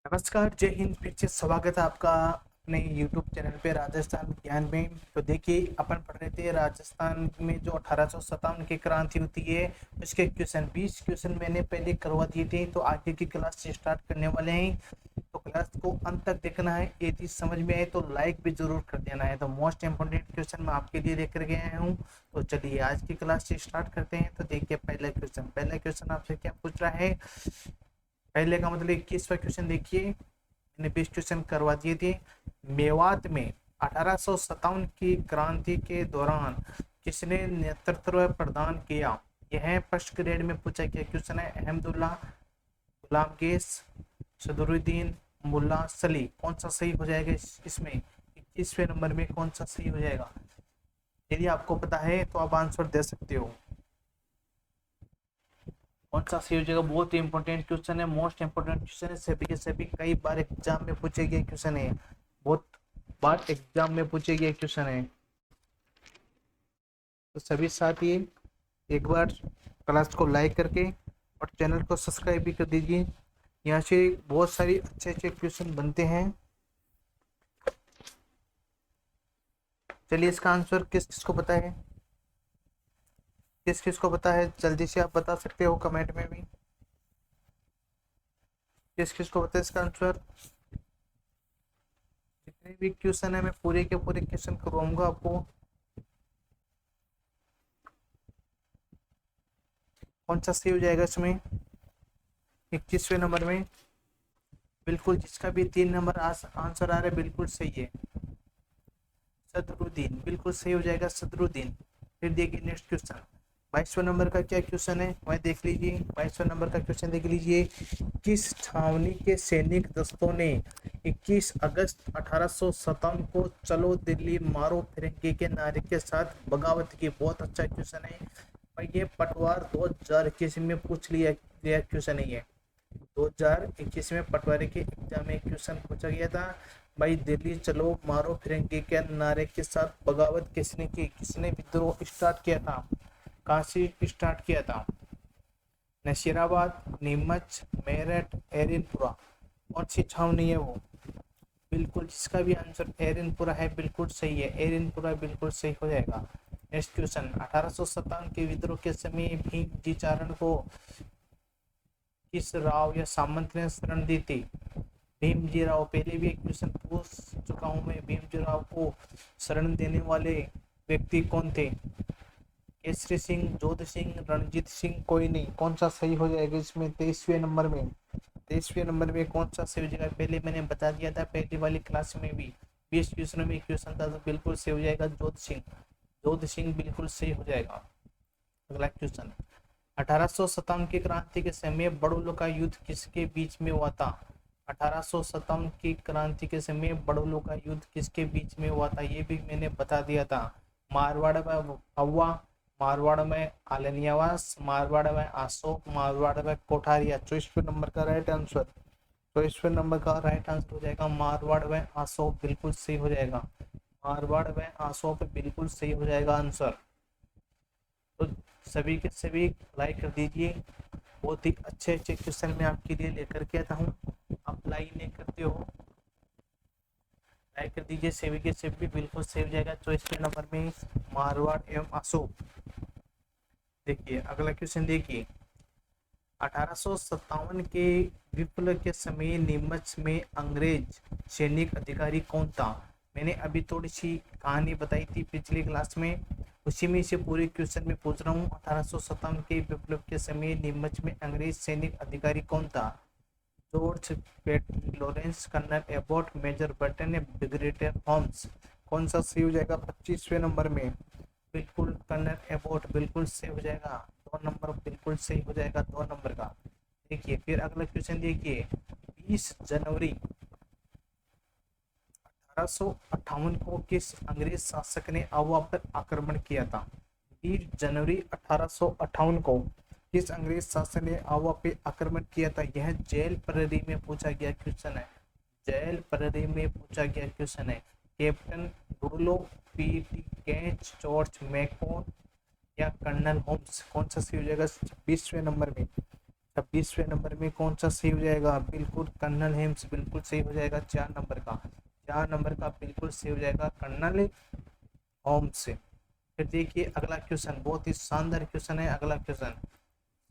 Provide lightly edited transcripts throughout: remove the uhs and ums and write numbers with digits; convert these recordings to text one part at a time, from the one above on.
नमस्कार, जय हिंद। फिर से स्वागत है आपका अपने यूट्यूब चैनल पे राजस्थान ज्ञान में। तो देखिए, अपन पढ़ रहे थे राजस्थान में जो 1857 की क्रांति होती है उसके क्वेश्चन 20 क्वेश्चन मैंने पहले करवा दिए थे। तो आगे की क्लास से स्टार्ट करने वाले हैं, तो क्लास को अंत तक देखना है। ये चीज समझ में आए तो लाइक भी जरूर कर देना है। तो मोस्ट इंपोर्टेंट क्वेश्चन मैं आपके लिए लेकर के आया हूँ। तो चलिए आज की क्लास से स्टार्ट करते हैं। तो देखिए, पहला क्वेश्चन आपसे क्या पूछ रहा है। पहले का मतलब 21वां क्वेश्चन देखिए, मैंने 20 क्वेश्चन करवा दिए थे। मेवात में 1857 की क्रांति के दौरान किसने नेतृत्व प्रदान किया। यह फर्स्ट ग्रेड में पूछा गया क्वेश्चन है। अहमदुल्ला, गुलाम गेस, सदरुद्दीन, मुल्ला सली। कौन सा सही हो जाएगा इसमें 21वें नंबर में कौन सा सही हो जाएगा। यदि आपको पता है तो आप आंसर दे सकते हो। कौन सा सही हो जाएगा, बहुत ही इंपॉर्टेंट क्वेश्चन है, मोस्ट इंपॉर्टेंट क्वेश्चन है। सभी के सभी कई बार एग्जाम में पूछे गए क्वेश्चन है, बहुत बार एग्जाम में पूछे गए क्वेश्चन है। तो सभी साथी एक बार क्लास को लाइक करके और चैनल को सब्सक्राइब भी कर दीजिए। यहाँ से बहुत सारी अच्छे अच्छे क्वेश्चन बनते हैं। चलिए, इसका आंसर किस किस को पता है, किस किस को पता है जल्दी से आप बता सकते हो कमेंट में भी। किस किस को पता है इसका आंसर। जितने भी क्वेश्चन है मैं पूरे के पूरे क्वेश्चन करवाऊंगा आपको। कौन सा सही हो जाएगा इसमें 21वें नंबर में। बिल्कुल, जिसका भी 3 नंबर आंसर आ रहा है बिल्कुल सही है। सदरुद्दीन बिल्कुल सही हो जाएगा, सदरुद्दीन। फिर देखिए नेक्स्ट क्वेश्चन 22वें नंबर का क्या क्वेश्चन है वह देख लीजिए। 22वें नंबर का क्वेश्चन देख लीजिए। किस छावनी के सैनिक दस्तों ने 21 अगस्त 1857 को चलो दिल्ली मारो फिरंगी के नारे के साथ बगावत की। बहुत अच्छा क्वेश्चन है भाई। ये पटवार 2021 में पूछ लिया गया क्वेश्चन है। ये 2021 में पटवारी के एग्जाम में क्वेश्चन पूछा गया था भाई। दिल्ली चलो मारो फिरंगी के नारे के साथ बगावत किसने की, किसने विद्रोह स्टार्ट किया था, कहाँ से स्टार्ट किया था। नशीराबाद, नीमच, मेरठ, एरिनपुरा। कौन सी छावनी है वो। बिल्कुल, जिसका भी आंसर एरिनपुरा है बिल्कुल सही है। एरिनपुरा बिल्कुल सही हो जाएगा। नेक्स्ट क्वेश्चन 1857 के विद्रोह के समय भीम जी चारण को किस राव या सामंत ने शरण दी थी। भीमजी राव, पहले भी एक क्वेश्चन पूछ चुका हूं मैं। भीमजी राव को शरण देने वाले व्यक्ति कौन थे। केसरी सिंह, जोध सिंह, रणजीत सिंह, कोई नहीं। कौन सा सही हो जाएगा इसमें 23वें नंबर में। 23वें नंबर में कौन सा सही हो जाएगा, पहले मैंने बता दिया था पहली वाली क्लास में भी। 20 क्वेश्चन में क्वेश्चन था तो बिल्कुल सही हो जाएगा जोध सिंह। जोध सिंह बिल्कुल सही हो जाएगा। अगला क्वेश्चन 1857 की क्रांति के समय बड़ौलों का युद्ध किसके बीच में हुआ था। 1857 की क्रांति के समय बड़ौलों का युद्ध किसके बीच में हुआ था, ये भी मैंने बता दिया था। मारवाड़ में हवा, मारवाड़ में आलनियावास, मारवाड़ में अशोक, मारवाड़ में कोठारिया। 24वें नंबर का राइट आंसर, 24वें नंबर का राइट आंसर हो जाएगा मारवाड़ में अशोक। बिल्कुल सही हो जाएगा, मारवाड़ में अशोक बिल्कुल सही हो जाएगा आंसर। तो सभी के सभी लाइक कर दीजिए। बहुत ही अच्छे अच्छे क्वेश्चन मैं आपके लिए लेकर के आता हूँ, आप लाइक नहीं करते हो। लाइक कर दीजिए, सभी के सभी बिल्कुल सही हो जाएगा। 24वें नंबर में मारवाड़ एवं अशोक। देखिए अगला क्वेश्चन देखिए 1857 के विप्लव के समय नीमच में अंग्रेज सैनिक अधिकारी कौन था। मैंने अभी थोड़ी सी कहानी बताई थी पिछली क्लास में, उसी में से पूरे क्वेश्चन में पूछ रहा हूँ। 1857 के विप्लव के समय नीमच में अंग्रेज सैनिक अधिकारी कौन था। George Petrie, Lawrence, colonel Abbott, major Burton या ब्रिगेडियर होम्स। कौन सा सही हो जाएगा 25वें नंबर में। बिल्कुल कर्नल एबॉट बिल्कुल सही हो जाएगा। 2 नंबर बिल्कुल सही हो जाएगा 2 नंबर का। देखिए फिर अगला क्वेश्चन देखिए 20 जनवरी 1858 को किस अंग्रेज शासक ने अवा पर आक्रमण किया था। 20 जनवरी 1858 को किस अंग्रेज शासक ने अवा पे आक्रमण किया था। यह जेल प्रहरी में पूछा गया क्वेश्चन है। जेल प्रहरी में पूछा गया क्वेश्चन है। Captain डुरलो, PT catch, George Mecon या कर्नल होम्स। कौन सा सही हो जाएगा 26वें नंबर में। 26वें नंबर में कौन सा सही हो जाएगा? बिल्कुल कर्नल हेम्स, बिल्कुल सही हो जाएगा 4 नंबर का। 4 नंबर का बिल्कुल सही हो जाएगा कर्नल होम्स। फिर देखिए अगला क्वेश्चन, बहुत ही शानदार क्वेश्चन है अगला क्वेश्चन।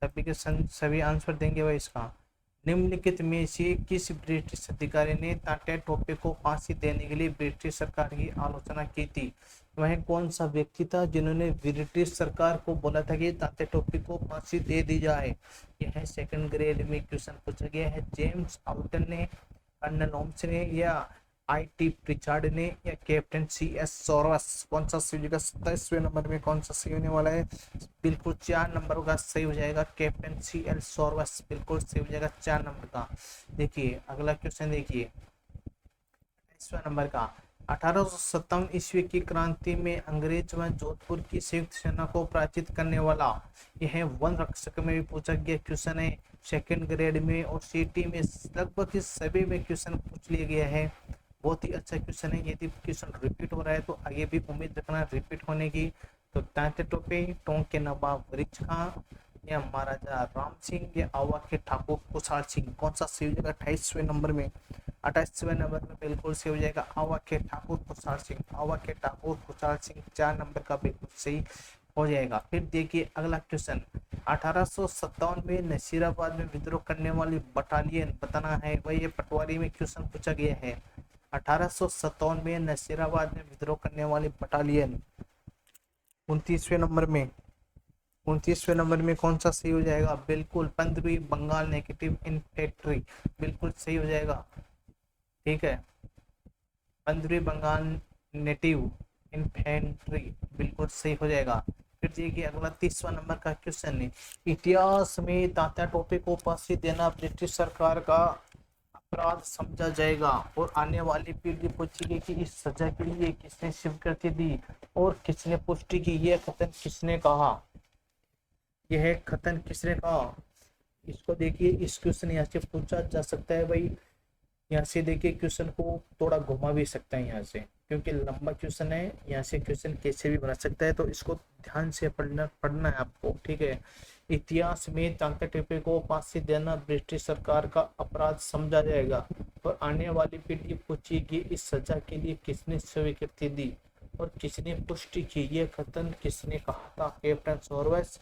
सभी के सभी आंसर देंगे भाई इसका। निम्नलिखित में से किस ब्रिटिश अधिकारी ने तात्या टोपे को फांसी देने के लिए ब्रिटिश सरकार की आलोचना की थी? वह कौन सा व्यक्ति था जिन्होंने ब्रिटिश सरकार को बोला था कि तात्या टोपे को फांसी दे दी जाए? यह सेकंड ग्रेड में क्वेश्चन पूछा गया है। जेम्स आउटन ने, कर्नल होम्स ने, या आई.टी. प्रिचार्ड ने, या कैप्टन सी.एस. सॉरस? कौन सा सही होगा? 27वें नंबर में कौन सा सही होने वाला है? बिल्कुल 4 नंबर का सही हो जाएगा कैप्टन सी.एल. सॉरस, बिल्कुल सही हो जाएगा 4 नंबर का। देखिए अगला क्वेश्चन देखिए 28वां नंबर का। 1857 ईस्वी की क्रांति में अंग्रेज व जोधपुर की संयुक्त सेना को पराजित करने वाला, यह वन रक्षक में भी पूछा गया क्वेश्चन है सेकंड ग्रेड में, और सीटी में लगभग इस सभी में क्वेश्चन पूछ लिया गया है। बहुत ही अच्छा क्वेश्चन है। यदि क्वेश्चन रिपीट हो रहा है तो आगे भी उम्मीद रखना रिपीट होने की। तो तात्या टोपे, टोंक के नवाब वरिच खां, या महाराजा राम सिंह, या आवा के ठाकुर कुशाल सिंह? कौन सा सही हो जाएगा 28वें नंबर में? 28वें नंबर में बिल्कुल सही हो जाएगा आवा के ठाकुर कुशाल सिंह। आवा के ठाकुर कुशाल सिंह 4 नंबर का बिल्कुल सही हो जाएगा। फिर देखिए अगला क्वेश्चन, 1857 में नसीराबाद में विद्रोह करने वाली बटालियन बताना है। वही ये पटवारी में क्वेश्चन पूछा गया है। 1857 में नसीराबाद में विद्रोह करने वाली बटालियन 29वें नंबर में, 29वें नंबर में कौन सा सही हो जाएगा? बिल्कुल 15वीं बंगाल नेगेटिव इन्फेंट्री, बिल्कुल सही हो जाएगा। ठीक है, 15वीं बंगाल नेटिव इन्फेंट्री बिल्कुल सही हो जाएगा। फिर देखिए अगला 30वां नंबर का क्वेश्चन है। इतिहास में तात्या टोपे को फांसी देना ब्रिटिश सरकार का अपराध समझा जाएगा, और आने वाली पीढ़ी पूछेगी कि इस सजा के लिए किसने स्वीकृति दी और किसने पुष्टि की? यह कथन किसने कहा? यह कथन किसने कहा? इसको देखिए, इस क्वेश्चन यहाँ से पूछा जा सकता है भाई। यहाँ से देखिए क्वेश्चन को थोड़ा घुमा भी सकता है यहाँ से, क्योंकि लंबा क्वेश्चन है। यहाँ से क्वेश्चन कैसे भी बना सकता है, तो इसको ध्यान से पढ़ना है आपको। ठीक है, इतिहास में तात्या टोपे को फांसी देना ब्रिटिश सरकार का अपराध समझा जाएगा, और आने वाली पीढ़ी पूछेगी इस सजा के लिए किसने स्वीकृति दी और किसने पुष्टि की? ये कथन किसने कहा था? कैप्टन सॉरस,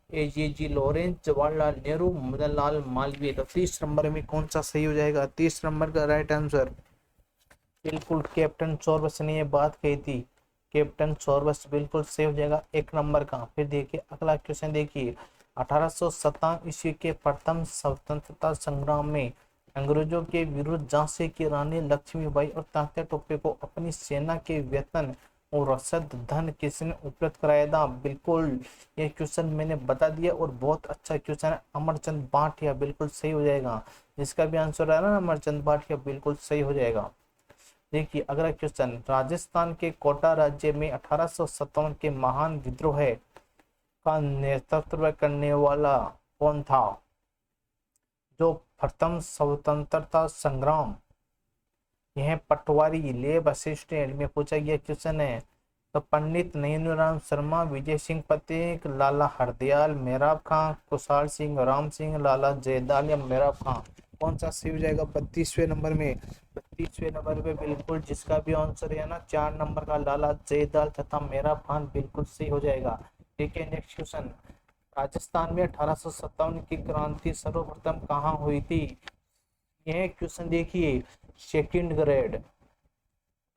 एजेजी लॉरेंस, जवाहरलाल नेहरू, मदन लाल मालवीय? तो 30 नंबर में कौन सा सही हो जाएगा? 30 नंबर का राइट आंसर बिल्कुल कैप्टन सॉरस ने ये बात कही थी। कैप्टन सॉरस बिल्कुल सही हो जाएगा 1 नंबर का। फिर देखिए अगला क्वेश्चन देखिए, 1857 ईस्वी के प्रथम स्वतंत्रता संग्राम में अंग्रेजों के विरुद्ध झांसी की रानी लक्ष्मीबाई और तात्या टोपे को अपनी सेना के वेतन और रसद धन किसने उपलब्ध कराया था? बिल्कुल ये क्वेश्चन मैंने बता दिया, और बहुत अच्छा क्वेश्चन है। अमरचंद भाटिया बिल्कुल सही हो जाएगा। जिसका भी आंसर आ रहा है ना अमरचंद भाटिया, बिल्कुल सही हो जाएगा। देखिए अगला क्वेश्चन, राजस्थान के कोटा राज्य में 1857 के महान विद्रोह का नेतृत्व करने वाला कौन था? जो प्रथम स्वतंत्रता संग्राम, यह पटवारी लेब असिस्टेंट में पूछा गया क्वेश्चन है। तो पंडित नैनूराम शर्मा, विजय सिंह पथिक, लाला हरदयाल, मेहराब खां, कुशाल सिंह, राम सिंह, लाला जयदाल, या मेहराब खां? कौन सा सही हो जाएगा 32वें नंबर में? 32वें नंबर पे बिल्कुल जिसका भी आंसर है ना 4 नंबर का लाला जयदाल तथा मेहराब खान बिल्कुल सही हो जाएगा। ठीक है, नेक्स्ट क्वेश्चन, राजस्थान में 1857 की क्रांति सर्वप्रथम कहाँ हुई थी? यह क्वेश्चन देखिए second grade,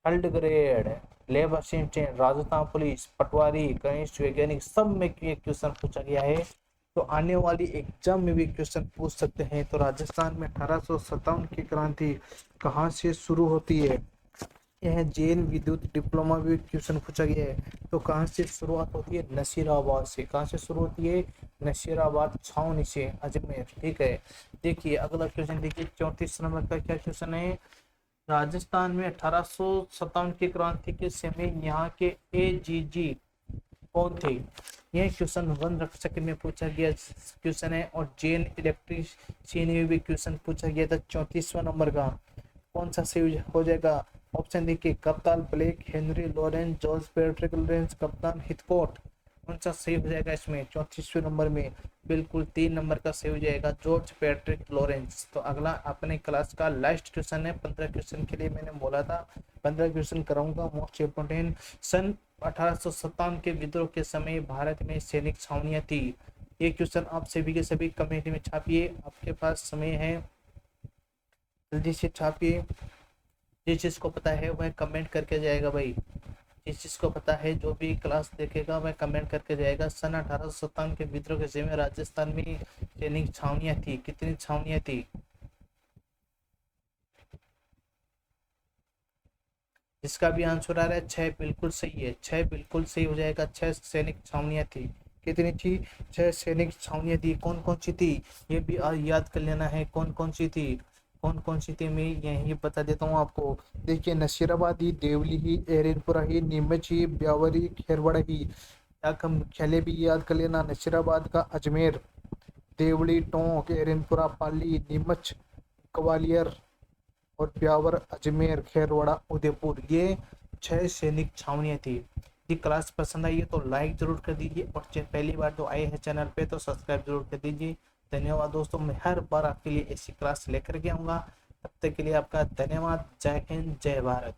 third grade, lab assistant, Rajasthan police, patwari, कनिष्ठ वैज्ञानिक, सब में ये क्वेश्चन पूछा गया है। तो आने वाली एग्जाम में भी क्वेश्चन पूछ सकते हैं। तो राजस्थान में 1857 की क्रांति कहाँ से शुरू होती है? यह जेल विद्युत डिप्लोमा भी क्वेश्चन पूछा गया है। तो कहाँ से शुरुआत होती है? नसीराबाद से। कहाँ से शुरू होती है? नसीराबाद छावनी से, अजमेर। ठीक है, देखिए अगला क्वेश्चन देखिए 34 नंबर का क्या क्वेश्चन है। राजस्थान में 1857 की क्रांति के समय यहाँ के एजीजी कौन थे? यह क्वेश्चन वन रक्षक में पूछा गया क्वेश्चन है, और जेन इलेक्ट्रीशियन में भी क्वेश्चन पूछा गया था 34वां नंबर का। कौन सा सही हो जाएगा? ऑप्शन देखिए, कप्तान Blake, Henry Lawrence, George Patrick Lawrence, कप्तान हिथकोट? कौन सा सही हो जाएगा इसमें 34वें नंबर में? बिल्कुल 3 नंबर का सही हो जाएगा जॉर्ज पैट्रिक लॉरेंस। तो अगला अपने क्लास का लास्ट क्वेश्चन है, 15 क्वेश्चन के लिए मैंने बोला था 15 क्वेश्चन कराऊंगा मोस्ट इम्पोर्टेंट। सन 1857 के विद्रोह के समय भारत में सैनिक छावनियां थी। ये क्वेश्चन आप सभी के सभी कमेंट में छापिए, आपके पास समय है, जल्दी से छापिए। जिस चीज को पता है वह कमेंट करके जाएगा भाई, जिस चीज को पता है जो भी क्लास देखेगा वह कमेंट करके जाएगा। सन 1857 के विद्रोह के समय राजस्थान में सैनिक छावनियां थी, कितनी छावनियां थी? इसका भी आंसर आ रहा है 6, बिल्कुल सही है, 6 बिल्कुल सही हो जाएगा। 6 सैनिक छावनियां थी। कितनी थी? 6 सैनिक छावनियां थी। कौन कौन सी थी ये भी याद कर लेना है, कौन कौन सी थी, कौन कौन सी थी मैं यही बता देता हूँ आपको। देखिए नसीराबाद ही, देवली ही, एरनपुरा ही, नीमच ही, ब्यावर ही, खेरवाड़ा ही। या का मुख्यालय भी याद कर लेना, नसीराबाद का अजमेर, देवली, टोंक, एरनपुरा, पाली, नीमच, ग्वालियर और ब्यावर, अजमेर, खेरवाड़ा, उदयपुर। ये 6 सैनिक छावनियां थी। यदि क्लास पसंद आई है तो लाइक जरूर कर दीजिए और पहली बार जो आए हैं चैनल पे तो सब्सक्राइब जरूर कर दीजिए। धन्यवाद दोस्तों, मैं हर बार आपके लिए ऐसी क्लास लेकर के आऊँगा। तब तक के लिए आपका धन्यवाद। जय हिंद, जय भारत।